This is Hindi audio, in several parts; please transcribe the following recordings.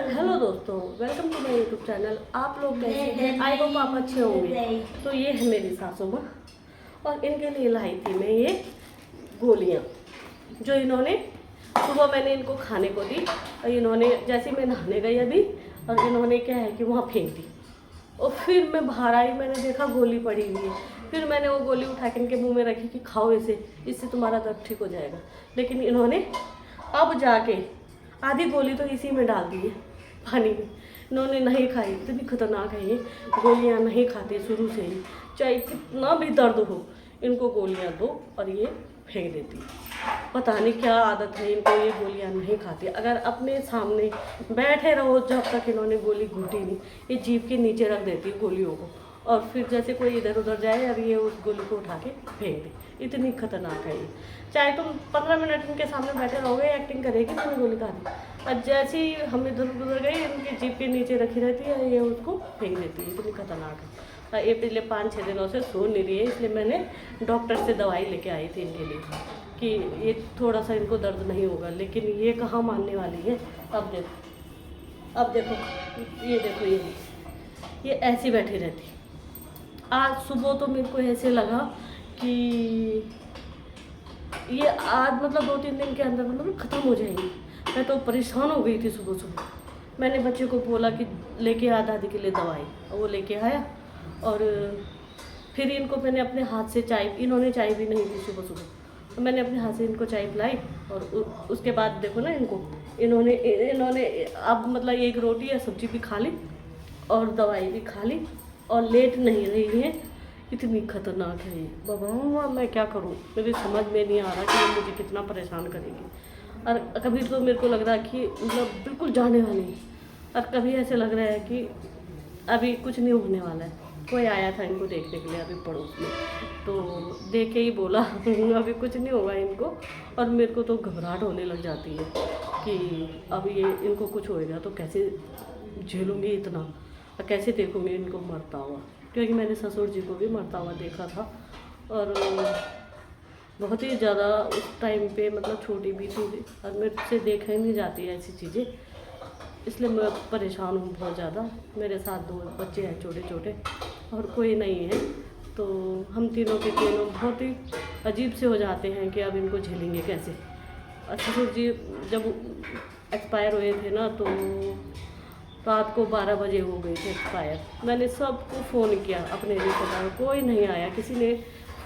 हेलो दोस्तों, welcome to my YouTube channel. आप लोग कैसे हैं? आई होप आप अच्छे होंगे। तो ये है मेरी सासू माँ और इनके लिए लाई थी मैं ये गोलियाँ, जो इन्होंने सुबह मैंने इनको खाने को दी और इन्होंने जैसे मैं नहाने गई अभी और इन्होंने क्या है कि वहाँ फेंक दी। और फिर मैं बाहर आई, मैंने देखा गोली पड़ी हुई है। फिर मैंने वो गोली उठा के इनके मुँह में रखी कि खाओ इसे, इससे तुम्हारा दर्द ठीक हो जाएगा। लेकिन इन्होंने अब जाके आधी गोली तो इसी में डाल दी है पानी में। इन्होंने नहीं खाई, इतनी खतरनाक है ये गोलियाँ, नहीं खाती शुरू से ही, चाहे कितना भी दर्द हो इनको गोलियाँ दो और ये फेंक देती है। पता नहीं क्या आदत है इनको, ये गोलियाँ नहीं खाती। अगर अपने सामने बैठे रहो जब तक इन्होंने गोली घूटी नहीं, ये जीभ के नीचे रख देती है गोलियों को और फिर जैसे कोई इधर उधर जाए और ये उस गोली को उठा के फेंक दे। इतनी खतरनाक है ये। चाहे तुम 15 मिनट इनके सामने बैठे रहोगे, एक्टिंग करेगी मैंने गोली खा दी, और जैसे ही हम इधर उधर गए इनकी जीभ के नीचे रखी रहती है, ये उसको फेंक देती है। इतनी खतरनाक है। ये पिछले 5-6 दिनों से सो नहीं रही है, इसलिए मैंने डॉक्टर से दवाई लेके आई थी इनके लिए कि ये थोड़ा सा इनको दर्द नहीं होगा। लेकिन ये कहाँ मानने वाली है। अब देखो ये देखो, ये ऐसी बैठी रहती। आज सुबह तो मेरे को ऐसे लगा कि ये आज मतलब 2-3 दिन के अंदर मतलब ख़त्म हो जाएगी। मैं तो परेशान हो गई थी सुबह सुबह। मैंने बच्चे को बोला कि लेके आ दादी के लिए दवाई, और वो लेके आया। और फिर इनको मैंने अपने हाथ से चाय, इन्होंने चाय भी नहीं पी सुबह सुबह, तो मैंने अपने हाथ से इनको चाय पिलाई। और उसके बाद देखो ना इन्होंने अब मतलब एक रोटी या सब्जी भी खा ली और दवाई भी खा ली और लेट नहीं रही है। इतनी खतरनाक है ये। बाबा मैं क्या करूँ, मेरी समझ में नहीं आ रहा कि ये मुझे कितना परेशान करेगी। और कभी तो मेरे को लग रहा है कि मतलब बिल्कुल जाने वाली है, और कभी ऐसे लग रहा है कि अभी कुछ नहीं होने वाला है। कोई आया था इनको देखने के लिए अभी पड़ोस में, तो देख के ही बोला अभी कुछ नहीं होगा इनको। और मेरे को तो घबराहट होने लग जाती है कि अब ये इनको कुछ होएगा तो कैसे झेलूँगी इतना, और कैसे देखूँगी इनको मरता हुआ, क्योंकि मैंने ससुर जी को भी मरता हुआ देखा था। और बहुत ही ज़्यादा उस टाइम पे मतलब छोटी भी थी और मेरे से देखा ही नहीं जाती ऐसी चीज़ें, इसलिए मैं परेशान हूँ बहुत ज़्यादा। मेरे साथ 2 बच्चे हैं छोटे छोटे और कोई नहीं है, तो हम तीनों के तीनों बहुत ही अजीब से हो जाते हैं कि अब इनको झेलेंगे कैसे। और ससुर जी जब एक्सपायर हुए थे ना, तो रात को 12 बजे हो गए थे एक्सपायर। मैंने सबको फ़ोन किया, अपने रिश्तेदारों, कोई नहीं आया, किसी ने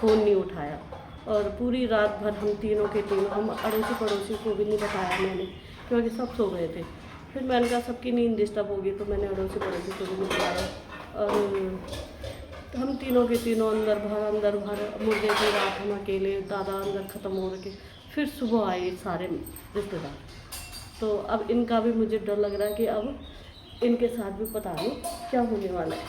फ़ोन नहीं उठाया। और पूरी रात भर हम तीनों के तीनों, हम अड़ोसी पड़ोसी को भी नहीं बताया मैंने, क्योंकि सब सो गए थे। फिर मैंने कहा सबकी नींद डिस्टर्ब होगी, तो मैंने अड़ोसी पड़ोसी को भी नहीं बताया। और तो हम तीनों के तीनों अंदर भर मुर्गे थे। रात हम अकेले, दादा अंदर ख़त्म हो रखे। फिर सुबह आए सारे रिश्तेदार। तो अब इनका भी मुझे डर लग रहा है कि अब इनके साथ भी पता नहीं क्या होने वाला है।